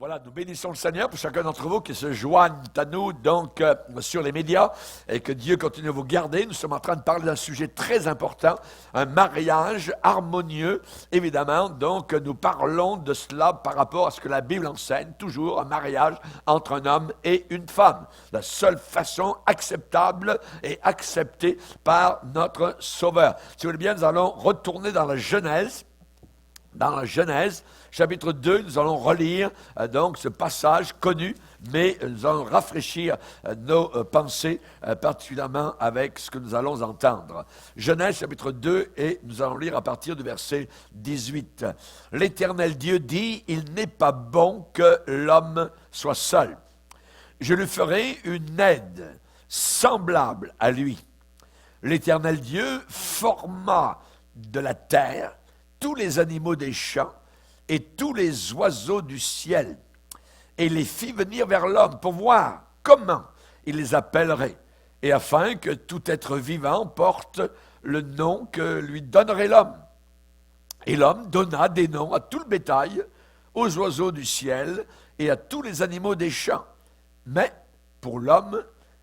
Voilà, nous bénissons le Seigneur pour chacun d'entre vous qui se joignent à nous donc sur les médias et que Dieu continue à vous garder. Nous sommes en train de parler d'un sujet très important, un mariage harmonieux, évidemment. Donc nous parlons de cela par rapport à ce que la Bible enseigne, toujours un mariage entre un homme et une femme. La seule façon acceptable et acceptée par notre Sauveur. Si vous voulez bien, nous allons retourner dans la Genèse. Dans la Genèse, chapitre 2, nous allons relire donc ce passage connu, mais nous allons rafraîchir nos pensées, particulièrement avec ce que nous allons entendre. Genèse, chapitre 2, et nous allons lire à partir du verset 18. « L'Éternel Dieu dit, il n'est pas bon que l'homme soit seul. Je lui ferai une aide semblable à lui. L'Éternel Dieu forma de la terre tous les animaux des champs et tous les oiseaux du ciel, et les fit venir vers l'homme pour voir comment il les appellerait, et afin que tout être vivant porte le nom que lui donnerait l'homme. Et l'homme donna des noms à tout le bétail, aux oiseaux du ciel et à tous les animaux des champs. Mais pour l'homme,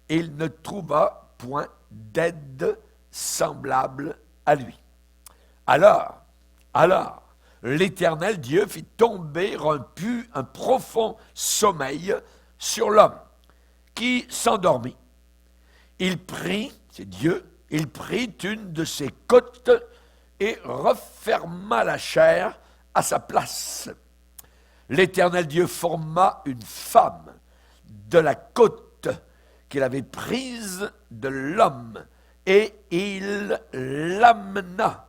il ne trouva point d'aide semblable à lui. Alors, l'Éternel Dieu fit tomber un profond sommeil sur l'homme, qui s'endormit. Il prit, c'est Dieu, il prit une de ses côtes et referma la chair à sa place. L'Éternel Dieu forma une femme de la côte qu'il avait prise de l'homme, et il l'amena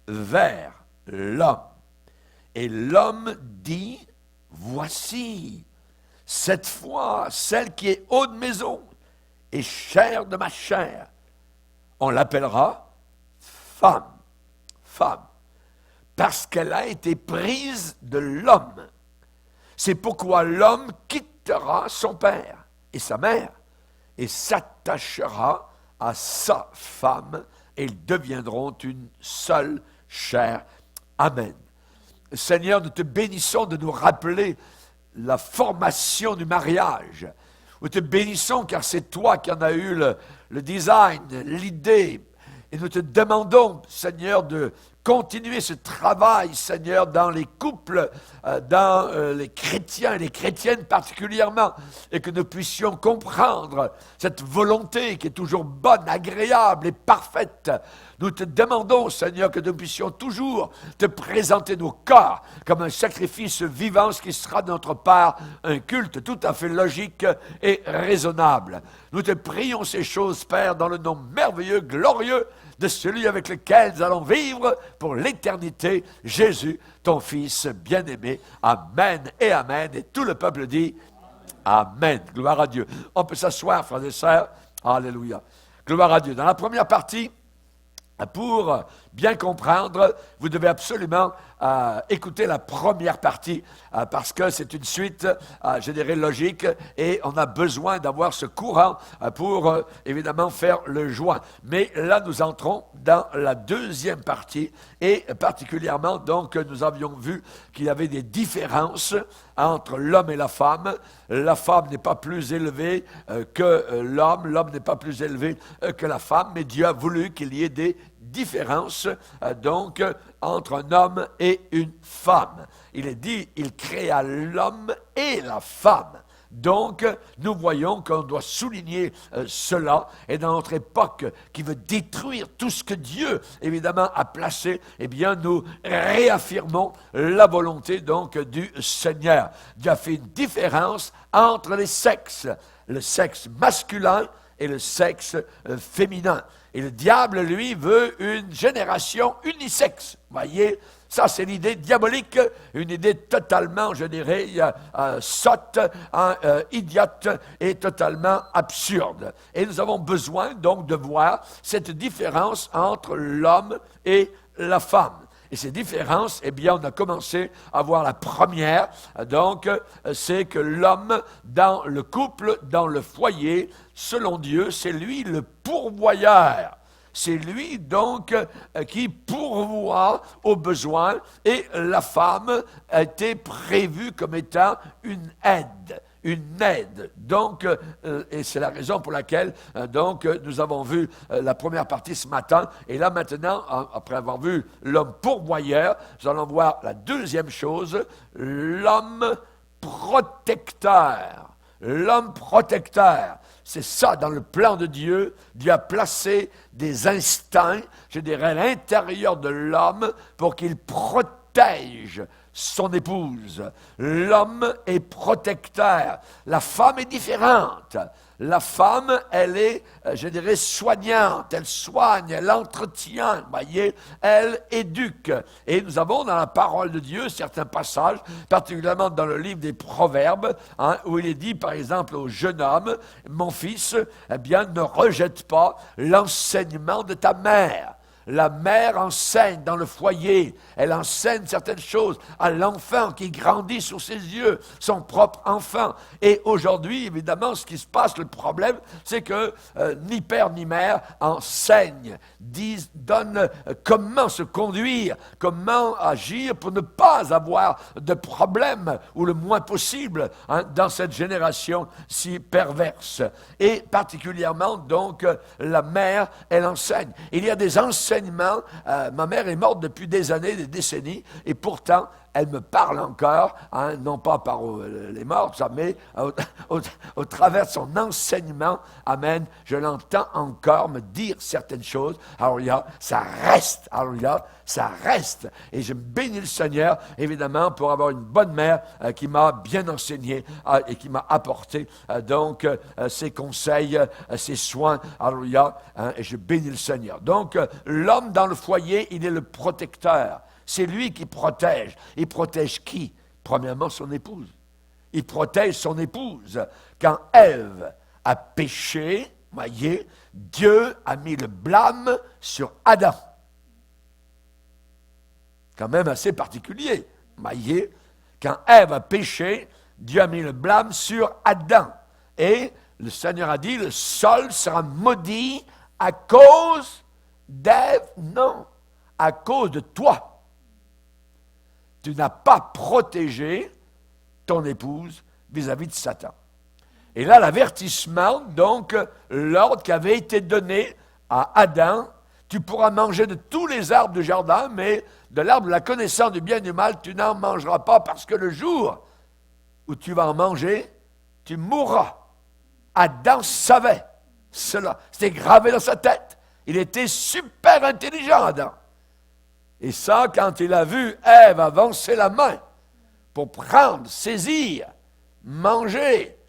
vers l'homme. Et l'homme dit, voici, cette fois, celle qui est haut de mes os et chair de ma chair. On l'appellera femme, parce qu'elle a été prise de l'homme. C'est pourquoi l'homme quittera son père et sa mère et s'attachera à sa femme, et ils deviendront une seule chair. Amen. Seigneur, nous te bénissons de nous rappeler la formation du mariage. Nous te bénissons car c'est toi qui en as eu le design, l'idée. Et nous te demandons, Seigneur, de continuer ce travail, Seigneur, dans les couples, dans les chrétiens et les chrétiennes particulièrement, et que nous puissions comprendre cette volonté qui est toujours bonne, agréable et parfaite. Nous te demandons, Seigneur, que nous puissions toujours te présenter nos corps comme un sacrifice vivant, ce qui sera de notre part un culte tout à fait logique et raisonnable. Nous te prions ces choses, Père, dans le nom merveilleux, glorieux de celui avec lequel nous allons vivre pour l'éternité, Jésus, ton Fils bien-aimé. Amen et Amen. Et tout le peuple dit Amen. Gloire à Dieu. On peut s'asseoir, frères et sœurs. Alléluia. Gloire à Dieu. Dans la première partie, pour bien comprendre, vous devez absolument écouter la première partie parce que c'est une suite, je dirais, logique, et on a besoin d'avoir ce courant pour, évidemment, faire le joint. Mais là, nous entrons dans la deuxième partie, et particulièrement, donc, nous avions vu qu'il y avait des différences entre l'homme et la femme. La femme n'est pas plus élevée que l'homme n'est pas plus élevé que la femme, mais Dieu a voulu qu'il y ait des différences, donc, entre un homme et une femme. Il est dit, il créa l'homme et la femme. Donc, nous voyons qu'on doit souligner cela. Et dans notre époque qui veut détruire tout ce que Dieu, évidemment, a placé, eh bien, nous réaffirmons la volonté, donc, du Seigneur. Dieu a fait une différence entre les sexes, le sexe masculin et le sexe féminin. Et le diable, lui, veut une génération unisexe. Vous voyez, ça c'est l'idée diabolique, une idée totalement, je dirais, sotte, idiote et totalement absurde. Et nous avons besoin donc de voir cette différence entre l'homme et la femme. Et ces différences, eh bien, on a commencé à voir la première. Donc, c'est que l'homme, dans le couple, dans le foyer, selon Dieu, c'est lui le pourvoyeur. c'est lui donc qui pourvoit aux besoins, et la femme a été prévue comme étant une aide. Une aide. Donc, et c'est la raison pour laquelle donc nous avons vu la première partie ce matin. Et là maintenant, après avoir vu l'homme pourvoyeur, nous allons voir la deuxième chose, l'homme protecteur. L'homme protecteur. C'est ça, dans le plan de Dieu. Dieu a placé des instincts, je dirais, à l'intérieur de l'homme pour qu'il protège son épouse. L'homme est protecteur. La femme est différente. La femme, elle est, je dirais, soignante. Elle soigne, elle entretient, vous voyez, elle éduque. Et nous avons dans la parole de Dieu certains passages, particulièrement dans le livre des Proverbes, où il est dit, par exemple, au jeune homme, mon fils, eh bien, ne rejette pas l'enseignement de ta mère. La mère enseigne dans le foyer, elle enseigne certaines choses à l'enfant qui grandit sous ses yeux, son propre enfant. Et aujourd'hui, évidemment, ce qui se passe, le problème, c'est que ni père ni mère enseignent, donnent comment se conduire, comment agir pour ne pas avoir de problème, ou le moins possible, dans cette génération si perverse. Et particulièrement, donc, la mère, elle enseigne. Il y a des enseignements. Ma mère est morte depuis des années, des décennies, et pourtant, elle me parle encore, non pas par les morts, mais au travers de son enseignement. Amen. Je l'entends encore me dire certaines choses. Alléluia, ça reste. Alléluia, ça reste. Et je bénis le Seigneur, évidemment, pour avoir une bonne mère qui m'a bien enseigné et qui m'a apporté donc ses conseils, ses soins. Alléluia, et je bénis le Seigneur. Donc, l'homme dans le foyer, il est le protecteur. C'est lui qui protège. Il protège qui? Premièrement, son épouse. Il protège son épouse. Quand Ève a péché, voyez, Dieu a mis le blâme sur Adam. Quand même assez particulier. Voyez, quand Ève a péché, Dieu a mis le blâme sur Adam. Et le Seigneur a dit, le sol sera maudit à cause d'Ève. Non, à cause de toi. Tu n'as pas protégé ton épouse vis-à-vis de Satan. Et là, l'avertissement, donc, l'ordre qui avait été donné à Adam, tu pourras manger de tous les arbres du jardin, mais de l'arbre de la connaissance du bien et du mal, tu n'en mangeras pas, parce que le jour où tu vas en manger, tu mourras. Adam savait cela. C'était gravé dans sa tête. Il était super intelligent, Adam. Et ça, quand il a vu Ève avancer la main pour prendre, saisir, manger,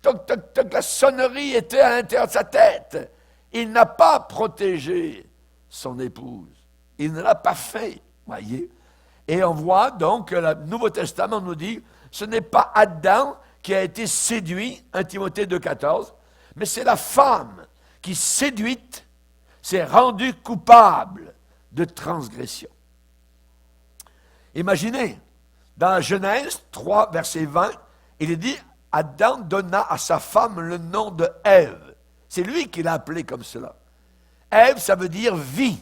toc, toc, toc, la sonnerie était à l'intérieur de sa tête. Il n'a pas protégé son épouse. Il ne l'a pas fait, voyez. Et on voit donc que le Nouveau Testament nous dit, ce n'est pas Adam qui a été séduit, 1 Timothée 2,14, mais c'est la femme qui, séduite, s'est rendue coupable de transgression. Imaginez, dans la Genèse 3, verset 20, il est dit, Adam donna à sa femme le nom de Ève. C'est lui qui l'a appelée comme cela. Ève, ça veut dire vie,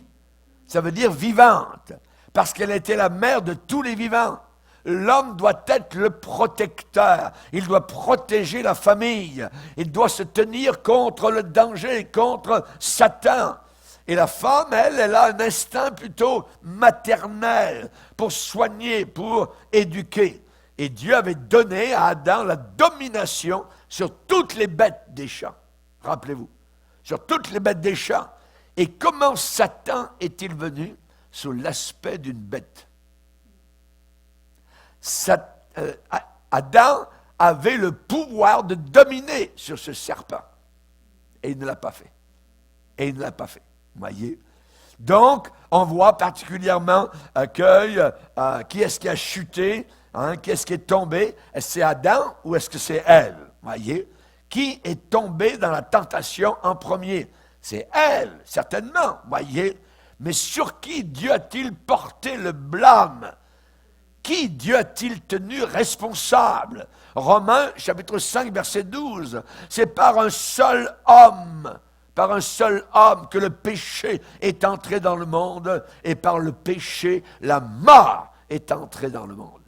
ça veut dire vivante, parce qu'elle était la mère de tous les vivants. L'homme doit être le protecteur, il doit protéger la famille, il doit se tenir contre le danger, contre Satan. Et la femme, elle a un instinct plutôt maternel pour soigner, pour éduquer. Et Dieu avait donné à Adam la domination sur toutes les bêtes des champs. Rappelez-vous, sur toutes les bêtes des champs. Et comment Satan est-il venu? Sous l'aspect d'une bête. Adam avait le pouvoir de dominer sur ce serpent. Et il ne l'a pas fait. Et il ne l'a pas fait. Voyez? Donc, on voit particulièrement qui est-ce qui a chuté, qui est-ce qui est tombé? Est-ce que c'est Adam ou est-ce que c'est Ève? Voyez? Qui est tombé dans la tentation en premier? C'est Ève, certainement, voyez? Mais sur qui Dieu a-t-il porté le blâme? Qui Dieu a-t-il tenu responsable? Romains, chapitre 5, verset 12. C'est par un seul homme par un seul homme que le péché est entré dans le monde, et par le péché, la mort est entrée dans le monde.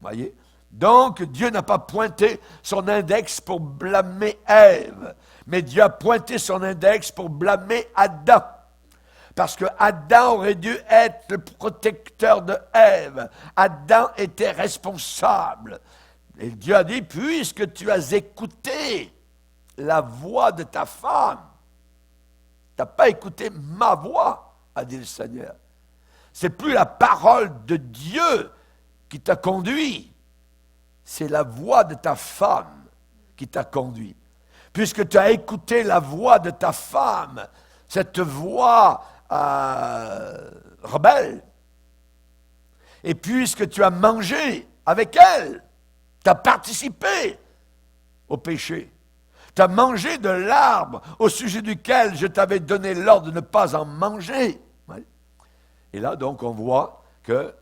Voyez? Donc, Dieu n'a pas pointé son index pour blâmer Ève, mais Dieu a pointé son index pour blâmer Adam. Parce que Adam aurait dû être le protecteur de Ève. Adam était responsable. Et Dieu a dit, puisque tu as écouté la voix de ta femme, tu n'as pas écouté ma voix, a dit le Seigneur. C'est plus la parole de Dieu qui t'a conduit, c'est la voix de ta femme qui t'a conduit. Puisque tu as écouté la voix de ta femme, cette voix rebelle, et puisque tu as mangé avec elle, tu as participé au péché. Tu as mangé de l'arbre au sujet duquel je t'avais donné l'ordre de ne pas en manger. Oui. Et là, donc, on voit que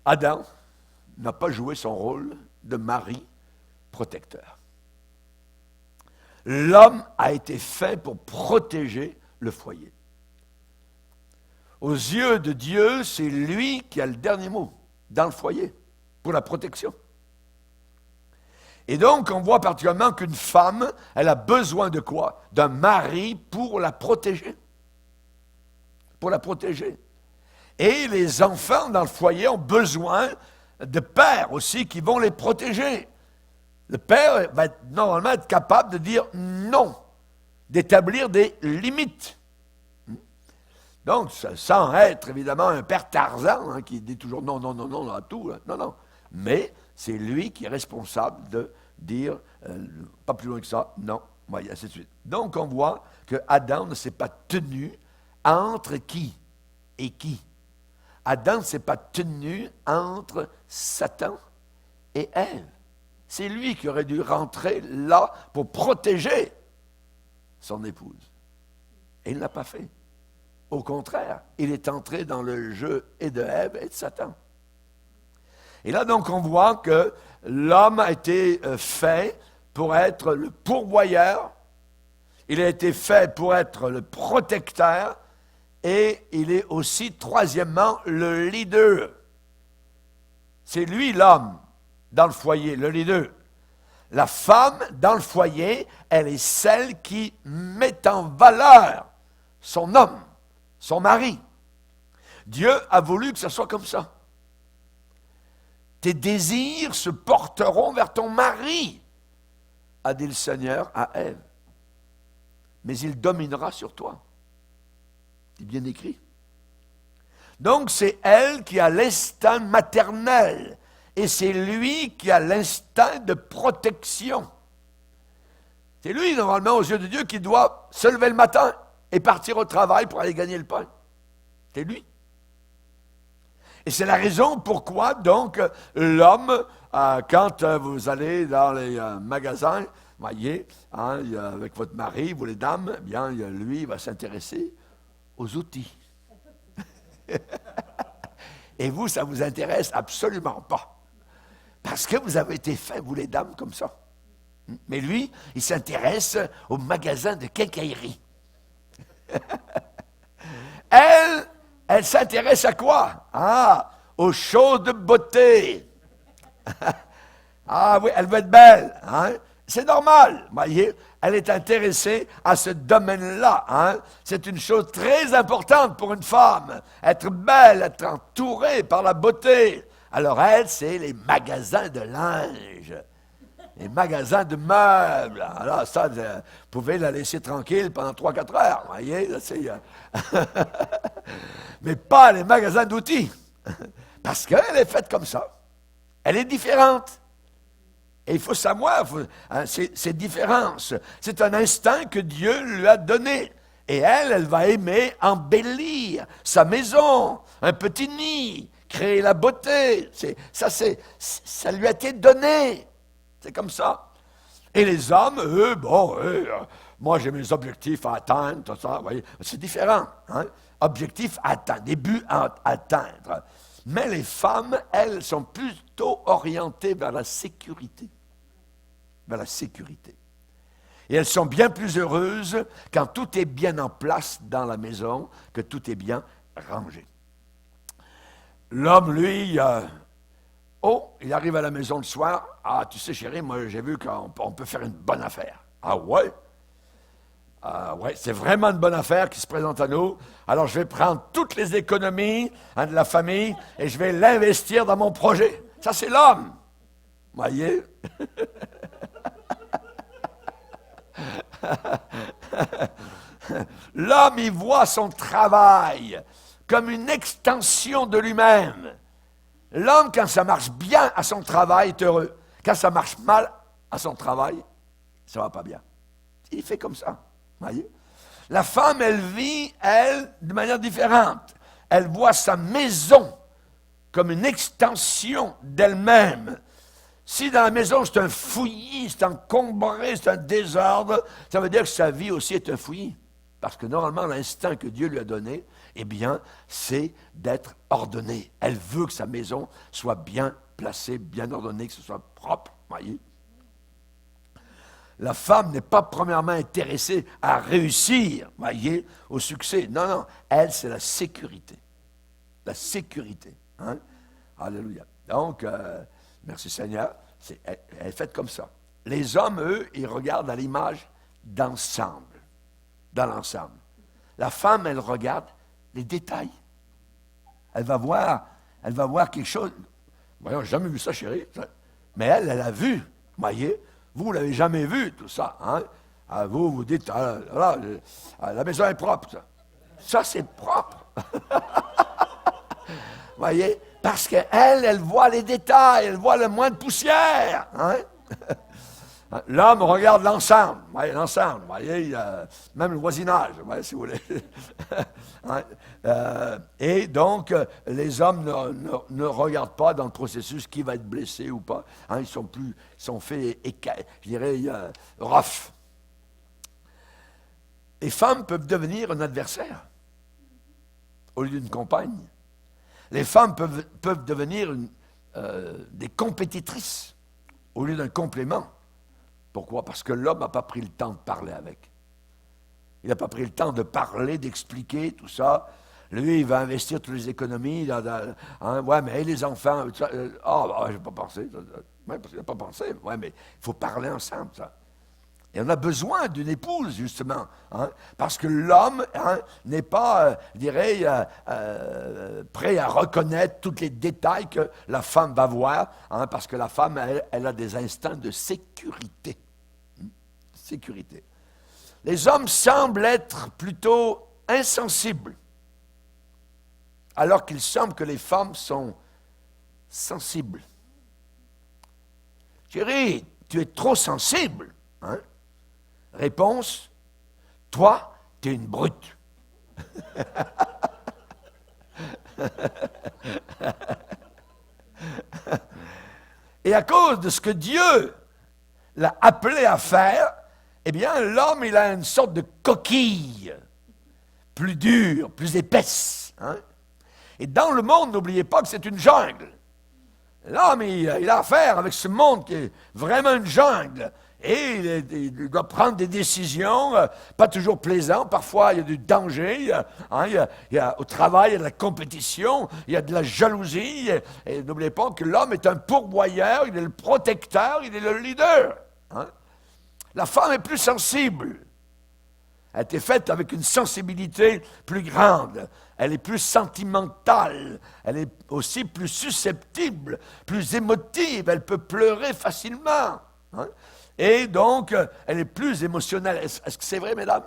Adam n'a pas joué son rôle de mari protecteur. L'homme a été fait pour protéger le foyer. Aux yeux de Dieu, c'est lui qui a le dernier mot dans le foyer, pour la protection. Et donc, on voit particulièrement qu'une femme, elle a besoin de quoi? D'un mari pour la protéger. Pour la protéger. Et les enfants dans le foyer ont besoin de pères aussi qui vont les protéger. Le père va normalement être capable de dire non, d'établir des limites. Donc, sans être évidemment un père Tarzan qui dit toujours non, non, non, non à tout. Non, non. Mais c'est lui qui est responsable de dire pas plus loin que ça, non, et ainsi de suite. Donc, on voit que Adam ne s'est pas tenu entre qui et qui? Adam ne s'est pas tenu entre Satan et Ève. C'est lui qui aurait dû rentrer là pour protéger son épouse. Et il ne l'a pas fait. Au contraire, il est entré dans le jeu et de Ève et de Satan. Et là, donc, on voit que l'homme a été fait pour être le pourvoyeur, il a été fait pour être le protecteur, et il est aussi, troisièmement, le leader. C'est lui, l'homme, dans le foyer, le leader. La femme, dans le foyer, elle est celle qui met en valeur son homme, son mari. Dieu a voulu que ce soit comme ça. Tes désirs se porteront vers ton mari, a dit le Seigneur à Ève. Mais il dominera sur toi. C'est bien écrit. Donc c'est elle qui a l'instinct maternel et c'est lui qui a l'instinct de protection. C'est lui, normalement, aux yeux de Dieu, qui doit se lever le matin et partir au travail pour aller gagner le pain. C'est lui. Et c'est la raison pourquoi, donc, l'homme, quand vous allez dans les magasins, voyez, avec votre mari, vous les dames, eh bien, lui, il va s'intéresser aux outils. Et vous, ça ne vous intéresse absolument pas. Parce que vous avez été faits, vous les dames, comme ça. Mais lui, il s'intéresse au magasin de quincaillerie. Elle s'intéresse à quoi? Aux choses de beauté. Oui, elle veut être belle. C'est normal, voyez. Elle est intéressée à ce domaine-là. C'est une chose très importante pour une femme. Être belle, être entourée par la beauté. Alors elle, c'est les magasins de linge. Les magasins de meubles. Alors ça, vous pouvez la laisser tranquille pendant 3-4 heures, voyez. Là, mais pas les magasins d'outils. Parce qu'elle est faite comme ça. Elle est différente. Et il faut savoir ces différences. C'est un instinct que Dieu lui a donné. Et elle va aimer embellir sa maison, un petit nid, créer la beauté. Ça lui a été donné. C'est comme ça. Et les hommes, eux, moi j'ai mes objectifs à atteindre, tout ça, vous voyez, c'est différent. Objectifs à atteindre, des buts à atteindre. Mais les femmes, elles, sont plutôt orientées vers la sécurité. Vers la sécurité. Et elles sont bien plus heureuses quand tout est bien en place dans la maison, que tout est bien rangé. L'homme, lui, il arrive à la maison le soir. Ah, tu sais, chérie, moi, j'ai vu qu'on peut faire une bonne affaire. Ah ouais? Ah ouais, c'est vraiment une bonne affaire qui se présente à nous. Alors, je vais prendre toutes les économies de la famille et je vais l'investir dans mon projet. Ça, c'est l'homme. Voyez? L'homme, il voit son travail comme une extension de lui-même. L'homme, quand ça marche bien à son travail, est heureux. Quand ça marche mal à son travail, ça ne va pas bien. Il fait comme ça. Voyez? La femme, elle vit, elle, de manière différente. Elle voit sa maison comme une extension d'elle-même. Si dans la maison, c'est un fouillis, c'est encombré, c'est un désordre, ça veut dire que sa vie aussi est un fouillis. Parce que normalement, l'instinct que Dieu lui a donné, eh bien, c'est d'être ordonné. Elle veut que sa maison soit bien placée, bien ordonnée, que ce soit propre. Voyez? La femme n'est pas premièrement intéressée à réussir, voyez, au succès. Non, non, elle, c'est la sécurité. La sécurité. Hein? Alléluia. Donc, merci Seigneur, elle est faite comme ça. Les hommes, eux, ils regardent à l'image d'ensemble, dans l'ensemble. La femme, elle regarde les détails. Elle va voir quelque chose. Voyons, j'ai jamais vu ça, chérie. Mais elle a vu, voyez. Vous ne l'avez jamais vu, tout ça. Hein? Vous dites, la maison est propre. Ça, c'est propre. Voyez? Parce qu'elle, elle voit les détails, elle voit le moins de poussière. Hein? L'homme regarde l'ensemble, voyez, l'ensemble, voyez, même le voisinage, voyez, si vous voulez. Et donc, les hommes ne regardent pas dans le processus qui va être blessé ou pas. Hein, ils sont faits, je dirais, rough. Les femmes peuvent devenir un adversaire au lieu d'une compagne. Les femmes peuvent devenir des compétitrices au lieu d'un complément. Pourquoi? Parce que l'homme n'a pas pris le temps de parler avec. Il n'a pas pris le temps de parler, d'expliquer tout ça. Lui, il va investir toutes les économies. Ouais, mais les enfants, je n'ai pas pensé. Ouais, parce qu'il n'a pas pensé. Ouais, mais il faut parler ensemble, ça. Et on a besoin d'une épouse, justement, hein, parce que l'homme n'est pas, je dirais, prêt à reconnaître tous les détails que la femme va voir, hein, parce que la femme, elle a des instincts de sécurité. Sécurité. Les hommes semblent être plutôt insensibles, alors qu'il semble que les femmes sont sensibles. Chérie, tu es trop sensible, hein? Réponse, toi, tu es une brute. Et à cause de ce que Dieu l'a appelé à faire, eh bien, l'homme, il a une sorte de coquille, plus dure, plus épaisse. Hein? Et dans le monde, n'oubliez pas que c'est une jungle. L'homme, il a affaire avec ce monde qui est vraiment une jungle. Et il doit prendre des décisions, pas toujours plaisantes. Parfois, il y a du danger. Au travail, il y a de la compétition, il y a de la jalousie. Et n'oubliez pas que l'homme est un pourvoyeur, il est le protecteur, il est le leader. Hein? La femme est plus sensible. Elle a été faite avec une sensibilité plus grande. Elle est plus sentimentale. Elle est aussi plus susceptible, plus émotive. Elle peut pleurer facilement. Hein? Et donc, elle est plus émotionnelle. Est-ce que c'est vrai, mesdames?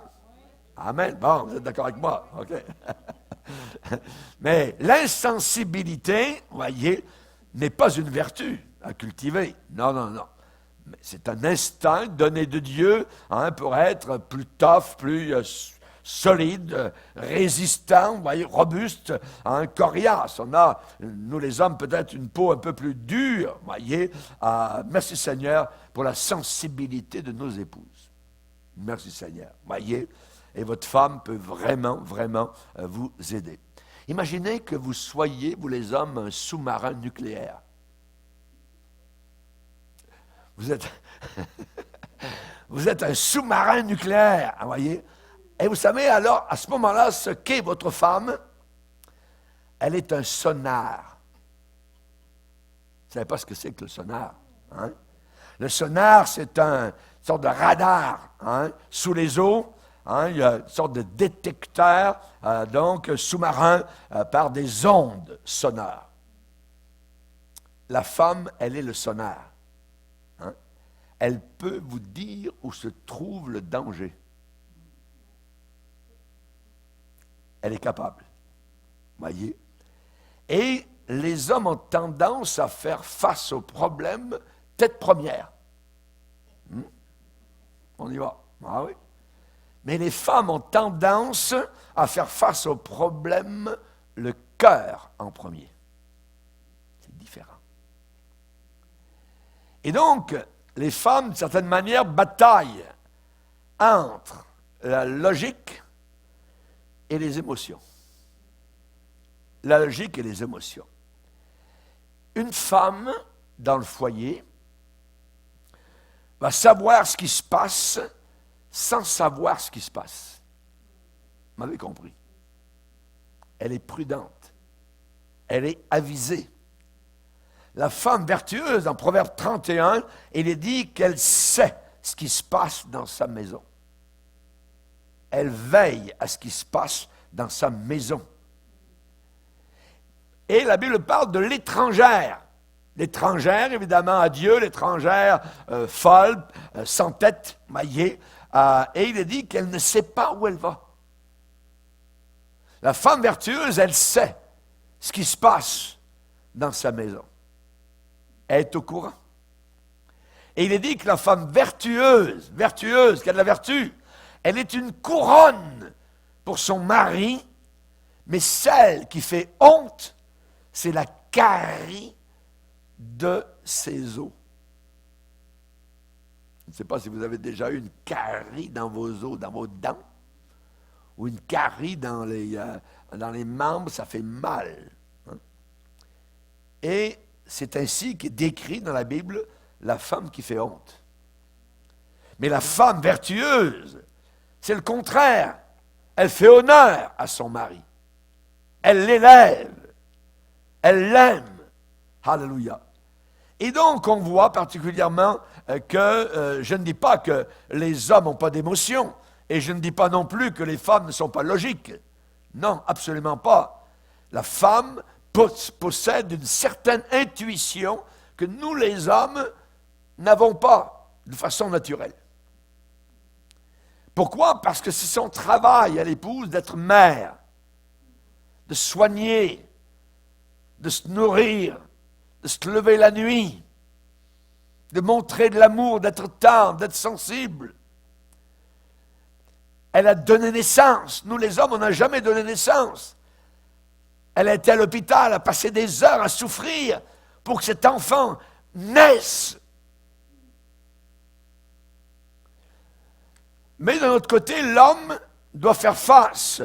Amen. Bon, vous êtes d'accord avec moi? OK. Mais l'insensibilité, voyez, n'est pas une vertu à cultiver. Non, non, non. Mais c'est un instinct donné de Dieu pour être plus tough, plus solide, résistant, voyez, robuste, coriace. On a, nous les hommes, peut-être une peau un peu plus dure, voyez. Merci Seigneur pour la sensibilité de nos épouses. Merci Seigneur, voyez. Et votre femme peut vraiment, vraiment vous aider. Imaginez que vous soyez, vous les hommes, un sous-marin nucléaire. Vous êtes Vous êtes un sous-marin nucléaire, vous voyez. Et vous savez alors, à ce moment-là, ce qu'est votre femme, elle est un sonar. Vous ne savez pas ce que c'est que le sonar, hein? Le sonar, c'est une sorte de radar, hein, sous les eaux. Hein, il y a une sorte de détecteur, donc sous-marin, par des ondes sonores. La femme, elle est le sonar. Hein? Elle peut vous dire où se trouve le danger. Elle est capable. Voyez? Et les hommes ont tendance à faire face aux problèmes tête première. On y va. Ah oui. Mais les femmes ont tendance à faire face aux problèmes le cœur en premier. C'est différent. Et donc, les femmes, d'une certaine manière, bataillent entre la logique et les émotions. La logique et les émotions. Une femme, dans le foyer, va savoir ce qui se passe sans savoir ce qui se passe. Vous m'avez compris? Elle est prudente. Elle est avisée. La femme vertueuse, en Proverbe 31, il est dit qu'elle sait ce qui se passe dans sa maison. Elle veille à ce qui se passe dans sa maison. Et la Bible parle de l'étrangère. L'étrangère, évidemment, à Dieu, l'étrangère folle, sans tête, maillée. Et il est dit qu'elle ne sait pas où elle va. La femme vertueuse, elle sait ce qui se passe dans sa maison. Elle est au courant. Et il est dit que la femme vertueuse, qui a de la vertu, elle est une couronne pour son mari, mais celle qui fait honte, c'est la carie de ses os. Je ne sais pas si vous avez déjà eu une carie dans vos os, dans vos dents, ou une carie dans les membres, ça fait mal. Hein? Et c'est ainsi qu'est décrit dans la Bible la femme qui fait honte. Mais la femme vertueuse, c'est le contraire. Elle fait honneur à son mari. Elle l'élève. Elle l'aime. Alléluia. Et donc, on voit particulièrement que je ne dis pas que les hommes n'ont pas d'émotion, et je ne dis pas non plus que les femmes ne sont pas logiques. Non, absolument pas. La femme possède une certaine intuition que nous, les hommes, n'avons pas de façon naturelle. Pourquoi? Parce que c'est son travail à l'épouse d'être mère, de soigner, de se nourrir, de se lever la nuit, de montrer de l'amour, d'être tendre, d'être sensible. Elle a donné naissance. Nous, les hommes, on n'a jamais donné naissance. Elle a été à l'hôpital, a passé des heures à souffrir pour que cet enfant naisse. Mais d'un autre côté, l'homme doit faire face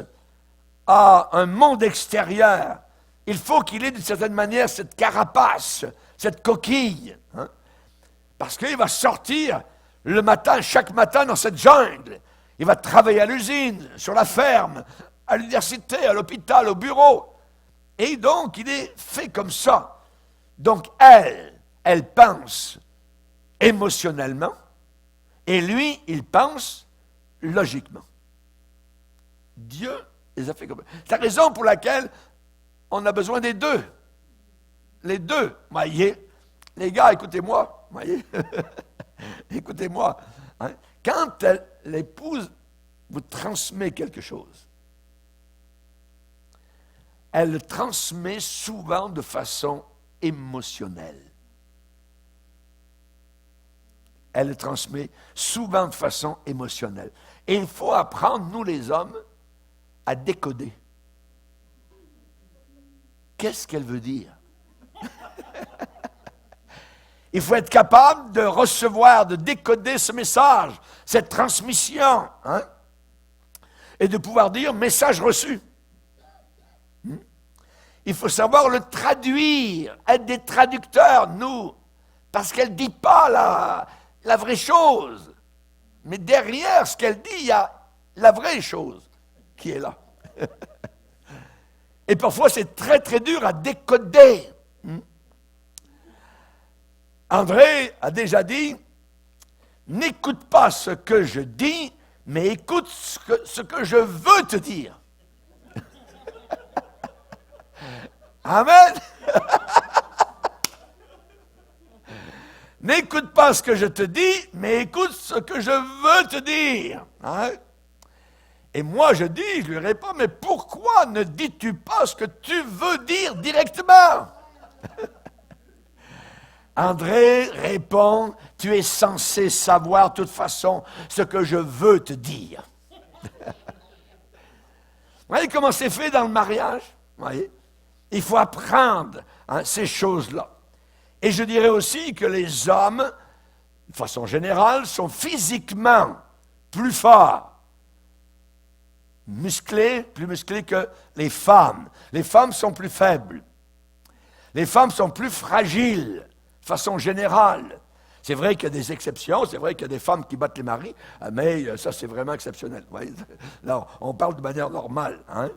à un monde extérieur. Il faut qu'il ait d'une certaine manière cette carapace, cette coquille. Hein? Parce qu'il va sortir le matin, chaque matin dans cette jungle. Il va travailler à l'usine, sur la ferme, à l'université, à l'hôpital, au bureau. Et donc, il est fait comme ça. Donc, elle pense émotionnellement, et lui, il pense logiquement. Dieu les a fait comme ça. C'est la raison pour laquelle on a besoin des deux. Les deux. Voyez, les gars, écoutez-moi. Voyez, écoutez-moi. Hein? Quand l'épouse vous transmet quelque chose, elle le transmet souvent de façon émotionnelle. Elle le transmet souvent de façon émotionnelle. Et il faut apprendre, nous les hommes, à décoder. Qu'est-ce qu'elle veut dire? Il faut être capable de recevoir, de décoder ce message, cette transmission, hein? Et de pouvoir dire « message reçu ». Il faut savoir le traduire, être des traducteurs, nous, parce qu'elle ne dit pas la vraie chose. Mais derrière ce qu'elle dit, il y a la vraie chose qui est là. Et parfois, c'est très, très dur à décoder. André a déjà dit, n'écoute pas ce que je dis, mais écoute ce que je veux te dire. Amen. N'écoute pas ce que je te dis, mais écoute ce que je veux te dire. Hein? Et moi, je lui réponds, mais pourquoi ne dis-tu pas ce que tu veux dire directement? André répond, tu es censé savoir de toute façon ce que je veux te dire. Vous voyez comment c'est fait dans le mariage? Vous voyez? Il faut apprendre ces choses-là. Et je dirais aussi que les hommes, de façon générale, sont physiquement plus forts, plus musclés que les femmes. Les femmes sont plus faibles. Les femmes sont plus fragiles, de façon générale. C'est vrai qu'il y a des exceptions, c'est vrai qu'il y a des femmes qui battent les maris, mais ça, c'est vraiment exceptionnel. Vous voyez? Là, on parle de manière normale. Hein?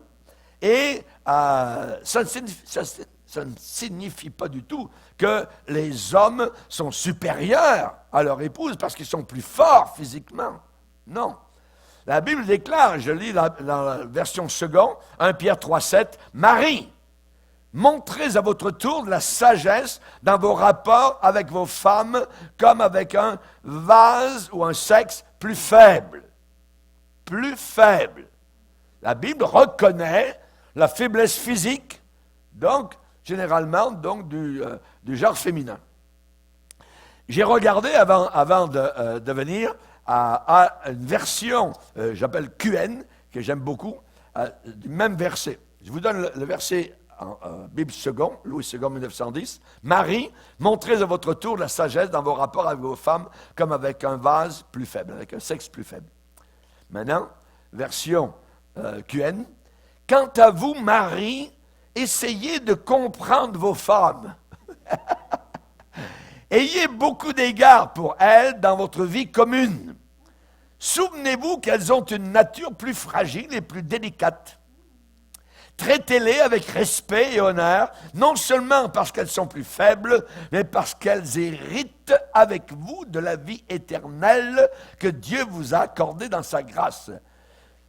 Et ça ne signifie pas du tout que les hommes sont supérieurs à leur épouse parce qu'ils sont plus forts physiquement. Non. La Bible déclare, je lis dans la version seconde, 1 Pierre 3,7, « Marie, montrez à votre tour de la sagesse dans vos rapports avec vos femmes comme avec un vase ou un sexe plus faible. » Plus faible. La Bible reconnaît la faiblesse physique, donc, généralement, du genre féminin. J'ai regardé avant de venir à une version, j'appelle QN, que j'aime beaucoup, du même verset. Je vous donne le verset en Bible second, Louis II 1910. « Marie, montrez à votre tour la sagesse dans vos rapports avec vos femmes comme avec un vase plus faible, avec un sexe plus faible. » Maintenant, version QN. « Quant à vous, Marie, essayez de comprendre vos femmes. Ayez beaucoup d'égards pour elles dans votre vie commune. Souvenez-vous qu'elles ont une nature plus fragile et plus délicate. Traitez-les avec respect et honneur, non seulement parce qu'elles sont plus faibles, mais parce qu'elles héritent avec vous de la vie éternelle que Dieu vous a accordée dans sa grâce.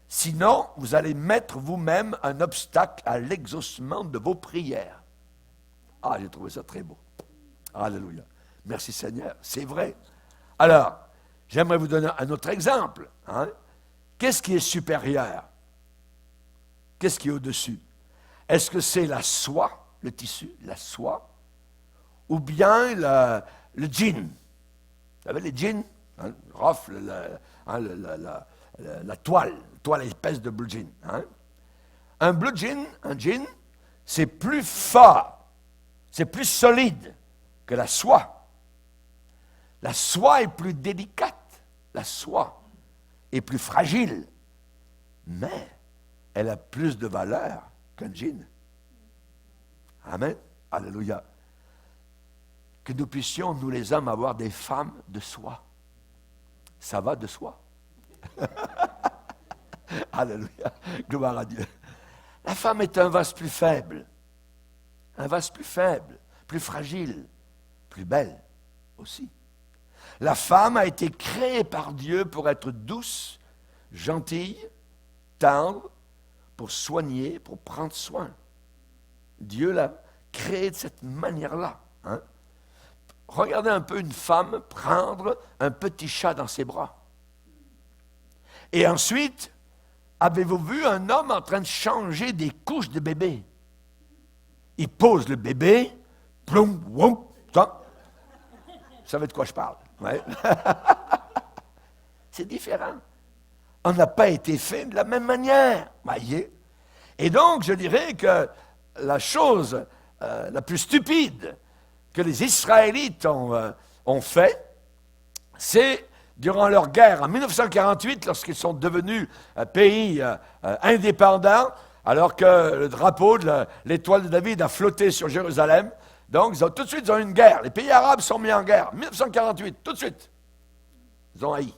Sinon, vous allez mettre vous-même un obstacle à l'exaucement de vos prières. » Ah, j'ai trouvé ça très beau. Alléluia. Merci Seigneur. C'est vrai. Alors, j'aimerais vous donner un autre exemple. Hein? Qu'est-ce qui est supérieur? Qu'est-ce qui est au-dessus? Est-ce que c'est la soie, le tissu, la soie, ou bien le jean? Vous savez, les jeans, hein, rofle, la toile épaisse de blue jean. Hein? Un jean, c'est plus fort, c'est plus solide que la soie. La soie est plus délicate, la soie est plus fragile, mais elle a plus de valeur qu'un jean. Amen. Alléluia. Que nous puissions, nous les hommes, avoir des femmes de soie. Ça va de soi. Alléluia. Gloire à Dieu. La femme est un vase plus faible. Un vase plus faible, plus fragile, plus belle aussi. La femme a été créée par Dieu pour être douce, gentille, tendre, pour soigner, pour prendre soin. Dieu l'a créée de cette manière-là. Hein? Regardez un peu une femme prendre un petit chat dans ses bras. Et ensuite, avez-vous vu un homme en train de changer des couches de bébé? Il pose le bébé, ploum, woum, ça. Vous savez de quoi je parle? Ouais. C'est différent. On n'a pas été fait de la même manière, voyez. Et donc, je dirais que la chose la plus stupide que les Israélites ont fait, c'est, durant leur guerre en 1948, lorsqu'ils sont devenus un pays indépendant, alors que le drapeau de l'étoile de David a flotté sur Jérusalem, donc tout de suite, ils ont eu une guerre. Les pays arabes sont mis en guerre. 1948, tout de suite. Ils ont haï.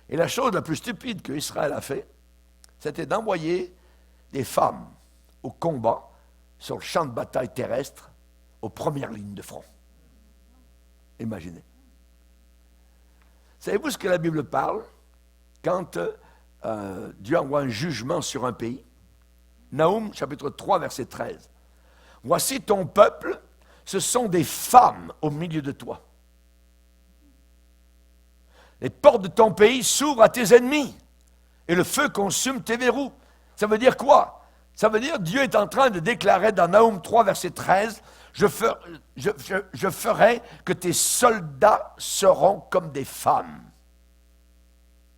Et la chose la plus stupide que Israël a fait, c'était d'envoyer des femmes au combat sur le champ de bataille terrestre aux premières lignes de front. Imaginez. Savez-vous ce que la Bible parle quand Dieu envoie un jugement sur un pays? Naoum, chapitre 3, verset 13. « Voici ton peuple, ce sont des femmes au milieu de toi. Les portes de ton pays s'ouvrent à tes ennemis, et le feu consume tes verrous. » Ça veut dire quoi? Ça veut dire Dieu est en train de déclarer dans Naoum 3, verset 13, je ferai que tes soldats seront comme des femmes.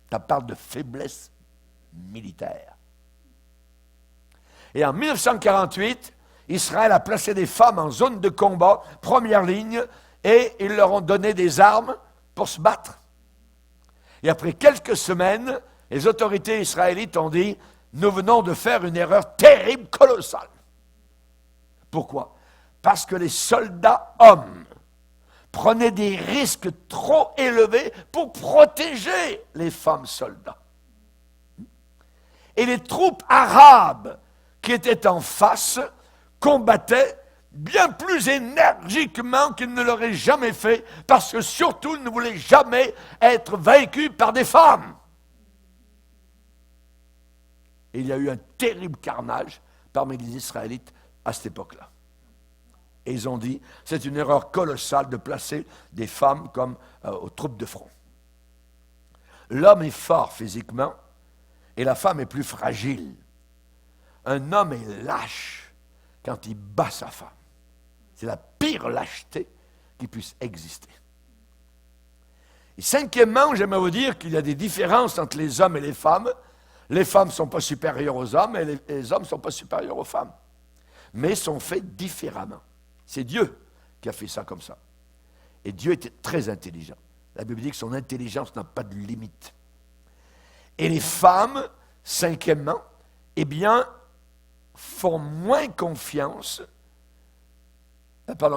Ça parle de faiblesse militaire. Et en 1948, Israël a placé des femmes en zone de combat, première ligne, et ils leur ont donné des armes pour se battre. Et après quelques semaines, les autorités israélites ont dit, nous venons de faire une erreur terrible, colossale. Pourquoi? Parce que les soldats hommes prenaient des risques trop élevés pour protéger les femmes soldats. Et les troupes arabes qui étaient en face combattaient bien plus énergiquement qu'ils ne l'auraient jamais fait, parce que surtout, ils ne voulaient jamais être vaincus par des femmes. Et il y a eu un terrible carnage parmi les Israélites à cette époque-là. Et ils ont dit, c'est une erreur colossale de placer des femmes comme aux troupes de front. L'homme est fort physiquement et la femme est plus fragile. Un homme est lâche quand il bat sa femme. C'est la pire lâcheté qui puisse exister. Et cinquièmement, j'aimerais vous dire qu'il y a des différences entre les hommes et les femmes. Les femmes ne sont pas supérieures aux hommes et les hommes ne sont pas supérieurs aux femmes. Mais sont faits différemment. C'est Dieu qui a fait ça comme ça. Et Dieu était très intelligent. La Bible dit que son intelligence n'a pas de limite. Et les femmes, cinquièmement, eh bien, font moins confiance.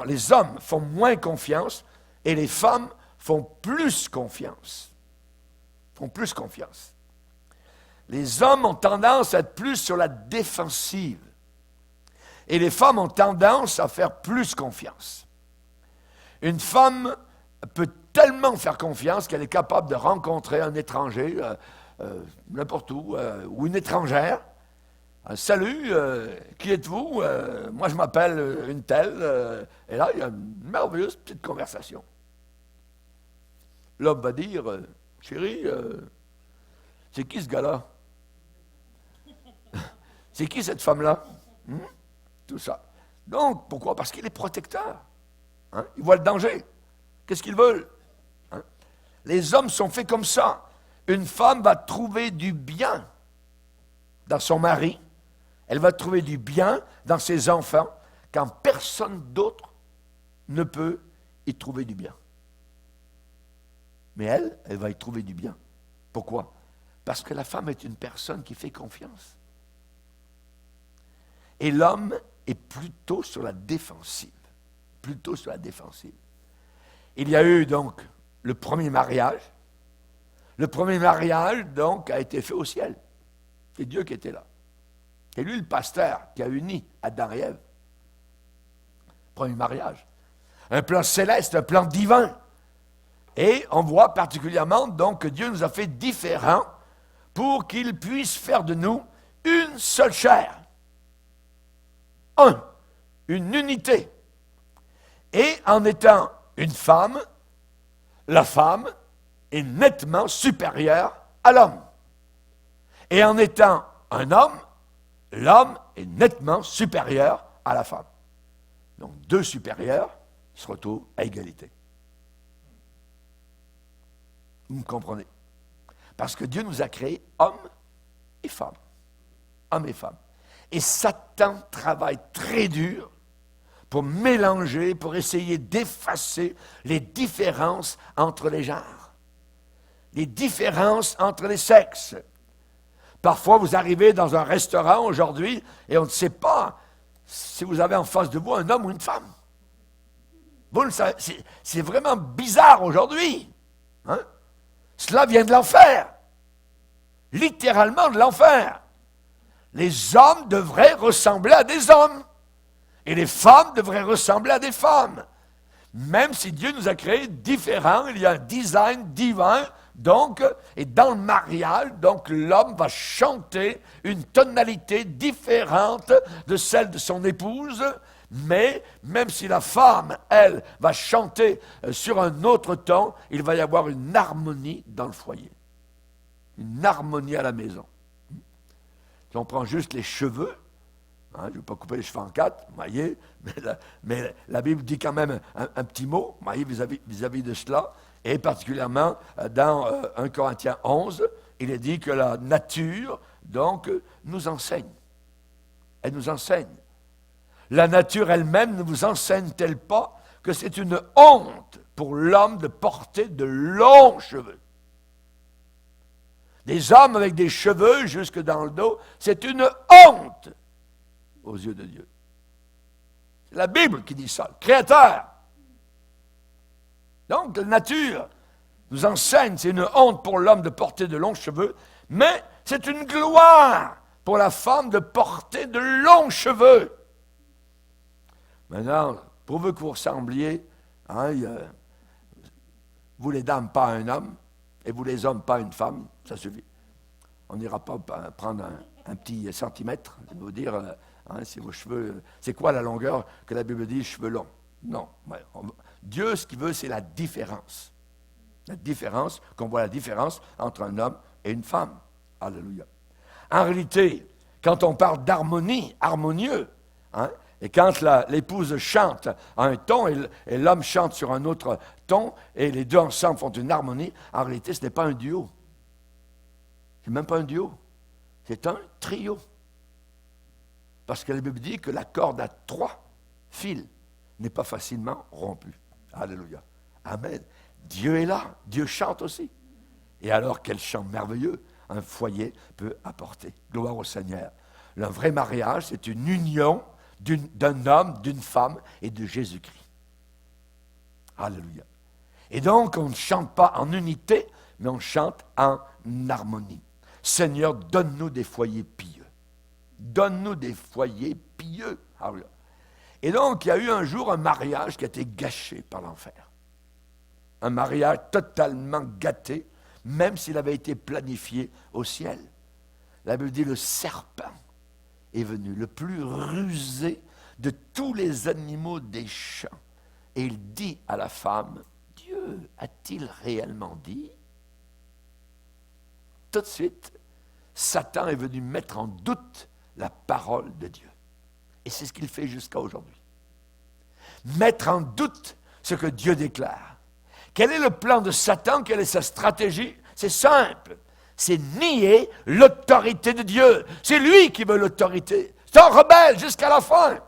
Les hommes font moins confiance et les femmes font plus confiance. Font plus confiance. Les hommes ont tendance à être plus sur la défensive. Et les femmes ont tendance à faire plus confiance. Une femme peut tellement faire confiance qu'elle est capable de rencontrer un étranger, n'importe où, ou une étrangère. Salut, qui êtes-vous? Moi, je m'appelle une telle. Et là, il y a une merveilleuse petite conversation. L'homme va dire, chérie, c'est qui ce gars-là? C'est qui cette femme-là? Tout ça. Donc, pourquoi? Parce qu'il est protecteur. Hein? Il voit le danger. Qu'est-ce qu'ils veulent? Hein? Les hommes sont faits comme ça. Une femme va trouver du bien dans son mari. Elle va trouver du bien dans ses enfants quand personne d'autre ne peut y trouver du bien. Mais elle va y trouver du bien. Pourquoi? Parce que la femme est une personne qui fait confiance. Et l'homme est plutôt sur la défensive. Plutôt sur la défensive. Il y a eu donc le premier mariage. Le premier mariage, donc, a été fait au ciel. C'est Dieu qui était là. C'est lui le pasteur qui a uni Adam et Ève. Premier mariage. Un plan céleste, un plan divin. Et on voit particulièrement donc que Dieu nous a fait différents pour qu'il puisse faire de nous une seule chair. Une unité. Et en étant une femme, la femme est nettement supérieure à l'homme. Et en étant un homme, l'homme est nettement supérieur à la femme. Donc deux supérieurs se retrouvent à égalité. Vous me comprenez? Parce que Dieu nous a créés hommes et femmes. Hommes et femmes. Et Satan travaille très dur pour mélanger, pour essayer d'effacer les différences entre les genres, les différences entre les sexes. Parfois, vous arrivez dans un restaurant aujourd'hui et on ne sait pas si vous avez en face de vous un homme ou une femme. Vous le savez, c'est vraiment bizarre aujourd'hui. Hein? Cela vient de l'enfer. littéralement de l'enfer. Les hommes devraient ressembler à des hommes. Et les femmes devraient ressembler à des femmes. Même si Dieu nous a créés différents, il y a un design divin. Donc, et dans le mariage, donc l'homme va chanter une tonalité différente de celle de son épouse. Mais même si la femme, elle, va chanter sur un autre ton, il va y avoir une harmonie dans le foyer. Une harmonie à la maison. Si on prend juste les cheveux, je ne vais pas couper les cheveux en quatre, vous voyez, mais la Bible dit quand même un petit mot, vous voyez, vis-à-vis de cela, et particulièrement dans 1 Corinthiens 11, il est dit que la nature, donc, nous enseigne. Elle nous enseigne. La nature elle-même ne vous enseigne-t-elle pas que c'est une honte pour l'homme de porter de longs cheveux? Des hommes avec des cheveux jusque dans le dos, c'est une honte aux yeux de Dieu. C'est la Bible qui dit ça, le Créateur. Donc, la nature nous enseigne, c'est une honte pour l'homme de porter de longs cheveux, mais c'est une gloire pour la femme de porter de longs cheveux. Maintenant, pourvu que vous ressembliez, vous les dames, pas à un homme, et vous les hommes, pas à une femme, ça suffit. On n'ira pas prendre un petit centimètre, je vais vous dire, si vos cheveux, c'est quoi la longueur que la Bible dit, cheveux longs? Non. Dieu, ce qu'il veut, c'est la différence. La différence, qu'on voit la différence entre un homme et une femme. Alléluia. En réalité, quand on parle d'harmonie, harmonieux, et quand l'épouse chante à un ton et l'homme chante sur un autre ton, et les deux ensemble font une harmonie, en réalité, ce n'est pas un duo. C'est même pas un duo. C'est un trio. Parce que la Bible dit que la corde à 3 fils n'est pas facilement rompue. Alléluia. Amen. Dieu est là. Dieu chante aussi. Et alors, quel chant merveilleux un foyer peut apporter. Gloire au Seigneur. Le vrai mariage, c'est une union d'un homme, d'une femme et de Jésus-Christ. Alléluia. Et donc, on ne chante pas en unité, mais on chante en harmonie. Seigneur, donne-nous des foyers pieux. Donne-nous des foyers pieux. Alléluia. Et donc, il y a eu un jour un mariage qui a été gâché par l'enfer. Un mariage totalement gâté, même s'il avait été planifié au ciel. La Bible dit, le serpent est venu, le plus rusé de tous les animaux des champs. Et il dit à la femme, Dieu a-t-il réellement dit? Tout de suite, Satan est venu mettre en doute la parole de Dieu. Et c'est ce qu'il fait jusqu'à aujourd'hui. Mettre en doute ce que Dieu déclare. Quel est le plan de Satan? Quelle est sa stratégie? C'est simple. C'est nier l'autorité de Dieu. C'est lui qui veut l'autorité. C'est un rebelle jusqu'à la fin.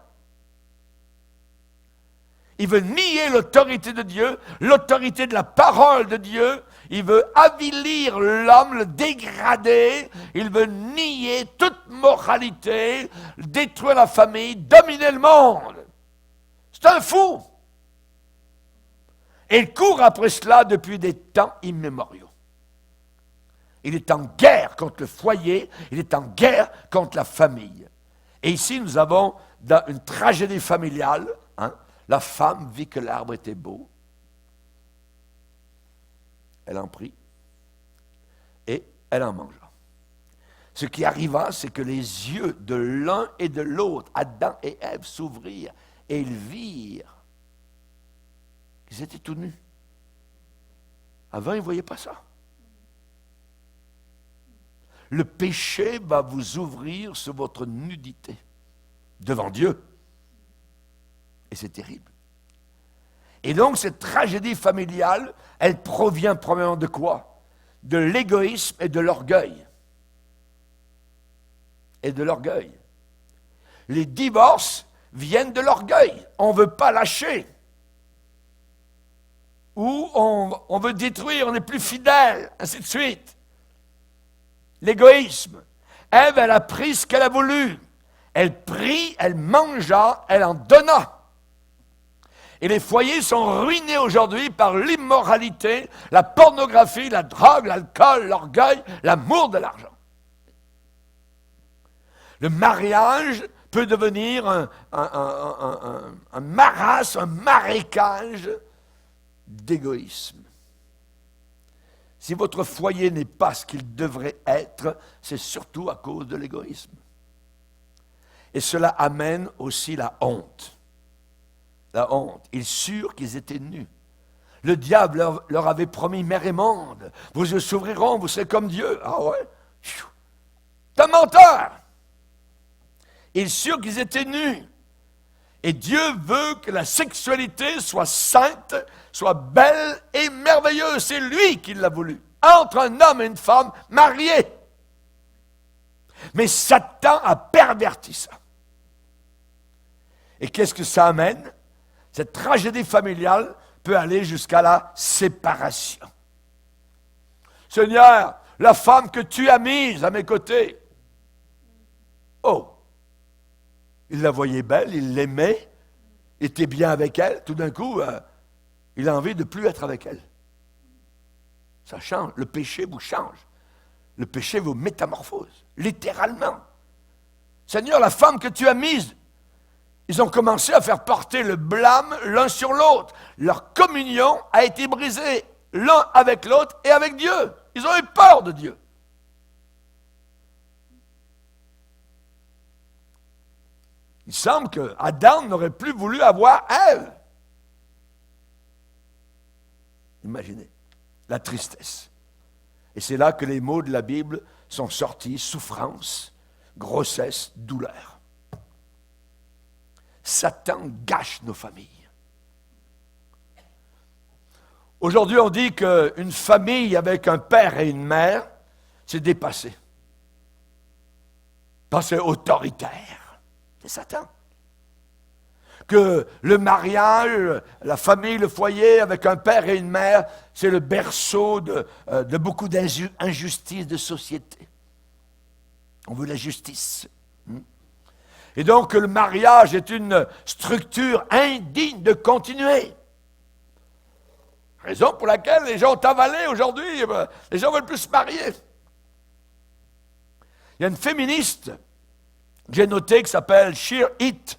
Il veut nier l'autorité de Dieu, l'autorité de la parole de Dieu. Il veut avilir l'homme, le dégrader. Il veut nier toute moralité, détruire la famille, dominer le monde. C'est un fou. Et il court après cela depuis des temps immémoriaux. Il est en guerre contre le foyer, il est en guerre contre la famille. Et ici, nous avons dans une tragédie familiale, la femme vit que l'arbre était beau. Elle en prit et elle en mangea. Ce qui arriva, c'est que les yeux de l'un et de l'autre, Adam et Ève, s'ouvrirent et ils virent qu'ils étaient tout nus. Avant, ils ne voyaient pas ça. Le péché va vous ouvrir sur votre nudité devant Dieu. Et c'est terrible. Et donc, cette tragédie familiale, elle provient premièrement de quoi? De l'égoïsme et de l'orgueil. Et de l'orgueil. Les divorces viennent de l'orgueil. On ne veut pas lâcher. Ou on veut détruire, on n'est plus fidèle, ainsi de suite. L'égoïsme. Ève, elle a pris ce qu'elle a voulu. Elle prit, elle mangea, elle en donna. Et les foyers sont ruinés aujourd'hui par l'immoralité, la pornographie, la drogue, l'alcool, l'orgueil, l'amour de l'argent. Le mariage peut devenir un marasme, un marécage d'égoïsme. Si votre foyer n'est pas ce qu'il devrait être, c'est surtout à cause de l'égoïsme. Et cela amène aussi la honte. La honte. Ils surent qu'ils étaient nus. Le diable leur avait promis mer et monde. Vos yeux s'ouvriront, vous serez comme Dieu. Ah ouais? T'es un menteur! Ils surent qu'ils étaient nus. Et Dieu veut que la sexualité soit sainte, soit belle et merveilleuse. C'est lui qui l'a voulu. Entre un homme et une femme mariés. Mais Satan a perverti ça. Et qu'est-ce que ça amène? Cette tragédie familiale peut aller jusqu'à la séparation. Seigneur, la femme que tu as mise à mes côtés. Oh! Il la voyait belle, il l'aimait, était bien avec elle. Tout d'un coup, il a envie de ne plus être avec elle. Ça change. Le péché vous change. Le péché vous métamorphose, littéralement. Seigneur, la femme que tu as mise, ils ont commencé à faire porter le blâme l'un sur l'autre. Leur communion a été brisée l'un avec l'autre et avec Dieu. Ils ont eu peur de Dieu. Il semble que Adam n'aurait plus voulu avoir Ève. Imaginez la tristesse. Et c'est là que les mots de la Bible sont sortis: souffrance, grossesse, douleur. Satan gâche nos familles. Aujourd'hui, on dit qu'une famille avec un père et une mère, c'est dépassé. Parce que c'est autoritaire. C'est Satan. Que le mariage, la famille, le foyer avec un père et une mère, c'est le berceau de beaucoup d'injustices de société. On veut la justice. Et donc le mariage est une structure indigne de continuer. Raison pour laquelle les gens ont avalé aujourd'hui, les gens veulent plus se marier. Il y a une féministe que j'ai notée qui s'appelle Sheer Heat.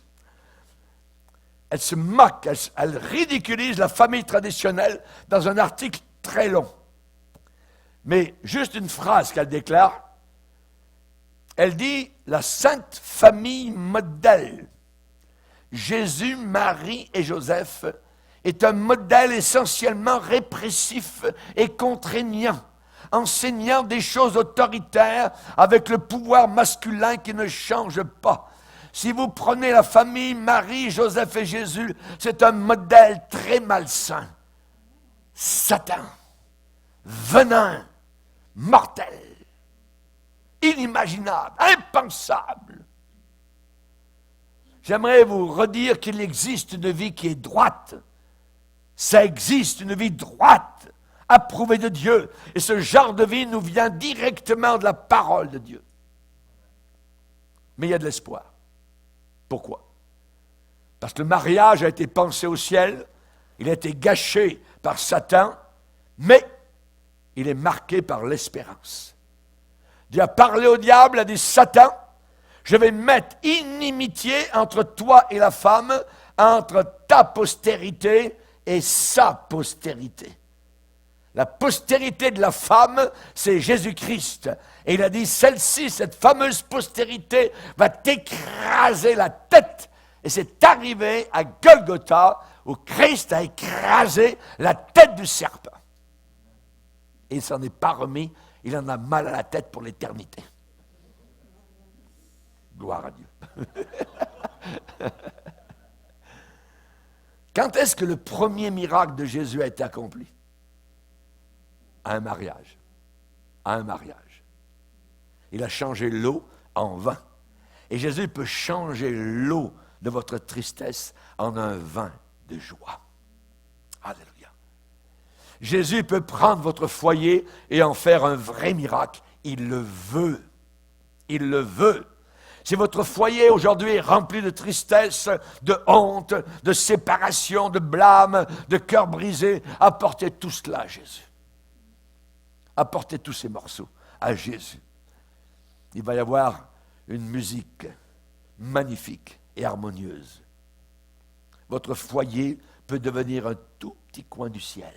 Elle se moque, elle ridiculise la famille traditionnelle dans un article très long. Mais juste une phrase qu'elle déclare. Elle dit « La Sainte Famille modèle, Jésus, Marie et Joseph, est un modèle essentiellement répressif et contraignant, enseignant des choses autoritaires avec le pouvoir masculin qui ne change pas. Si vous prenez la famille Marie, Joseph et Jésus, c'est un modèle très malsain. Satan, venin, mortel, inimaginable, impensable. J'aimerais vous redire qu'il existe une vie qui est droite. Ça existe, une vie droite, approuvée de Dieu. Et ce genre de vie nous vient directement de la parole de Dieu. Mais il y a de l'espoir. Pourquoi? Parce que le mariage a été pensé au ciel, il a été gâché par Satan, mais il est marqué par l'espérance. Dieu a parlé au diable, a dit « Satan, je vais mettre inimitié entre toi et la femme, entre ta postérité et sa postérité. » La postérité de la femme, c'est Jésus-Christ. Et il a dit, celle-ci, cette fameuse postérité, va t'écraser la tête. Et c'est arrivé à Golgotha, où Christ a écrasé la tête du serpent. Et il ne s'en est pas remis, il en a mal à la tête pour l'éternité. Gloire à Dieu. Quand est-ce que le premier miracle de Jésus a été accompli? À un mariage. À un mariage. Il a changé l'eau en vin. Et Jésus peut changer l'eau de votre tristesse en un vin de joie. Alléluia. Jésus peut prendre votre foyer et en faire un vrai miracle. Il le veut. Il le veut. Si votre foyer aujourd'hui est rempli de tristesse, de honte, de séparation, de blâme, de cœur brisé, apportez tout cela à Jésus. Apportez tous ces morceaux à Jésus. Il va y avoir une musique magnifique et harmonieuse. Votre foyer peut devenir un tout petit coin du ciel.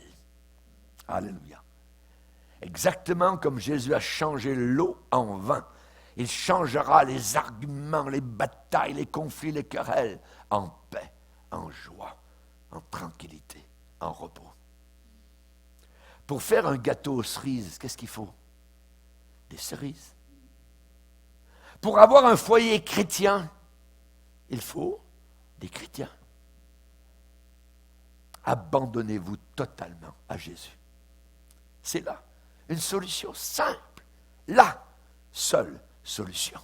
Alléluia. Exactement comme Jésus a changé l'eau en vin, il changera les arguments, les batailles, les conflits, les querelles en paix, en joie, en tranquillité, en repos. Pour faire un gâteau aux cerises, qu'est-ce qu'il faut? Des cerises. Pour avoir un foyer chrétien, il faut des chrétiens. Abandonnez-vous totalement à Jésus. C'est là une solution simple, la seule solution.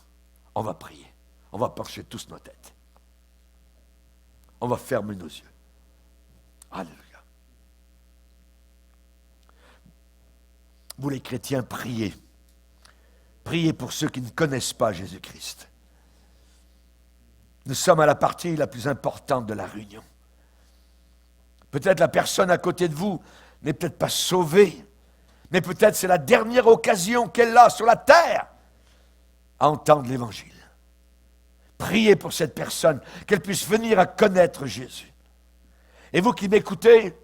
On va prier, on va pencher tous nos têtes. On va fermer nos yeux. Alléluia. Vous les chrétiens, priez. Priez pour ceux qui ne connaissent pas Jésus-Christ. Nous sommes à la partie la plus importante de la réunion. Peut-être la personne à côté de vous n'est peut-être pas sauvée, mais peut-être c'est la dernière occasion qu'elle a sur la terre à entendre l'Évangile. Priez pour cette personne, qu'elle puisse venir à connaître Jésus. Et vous qui m'écoutez,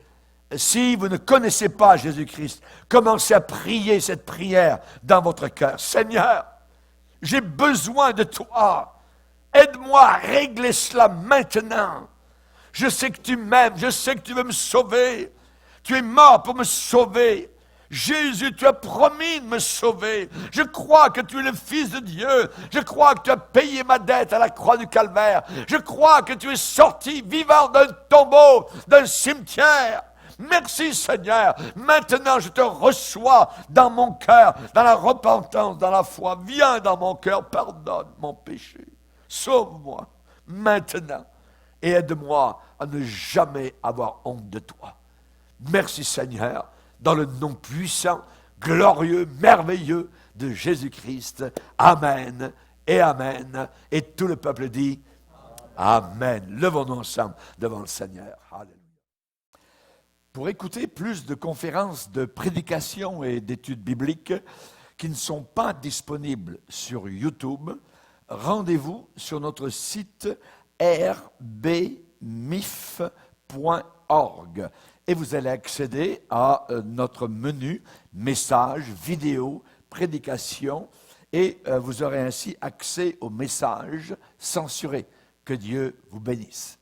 si vous ne connaissez pas Jésus-Christ, commencez à prier cette prière dans votre cœur. Seigneur, j'ai besoin de toi. Aide-moi à régler cela maintenant. Je sais que tu m'aimes, je sais que tu veux me sauver. Tu es mort pour me sauver. Jésus, tu as promis de me sauver. Je crois que tu es le Fils de Dieu. Je crois que tu as payé ma dette à la croix du Calvaire. Je crois que tu es sorti vivant d'un tombeau, d'un cimetière. Merci Seigneur. Maintenant, je te reçois dans mon cœur, dans la repentance, dans la foi. Viens dans mon cœur, pardonne mon péché. Sauve-moi maintenant et aide-moi à ne jamais avoir honte de toi. Merci Seigneur, dans le nom puissant, glorieux, merveilleux de Jésus-Christ. Amen et Amen. Et tout le peuple dit Amen. Levons-nous ensemble devant le Seigneur. Alléluia. Pour écouter plus de conférences de prédication et d'études bibliques qui ne sont pas disponibles sur YouTube, rendez-vous sur notre site rbmif.org et vous allez accéder à notre menu messages, vidéos, prédications et vous aurez ainsi accès aux messages censurés. Que Dieu vous bénisse.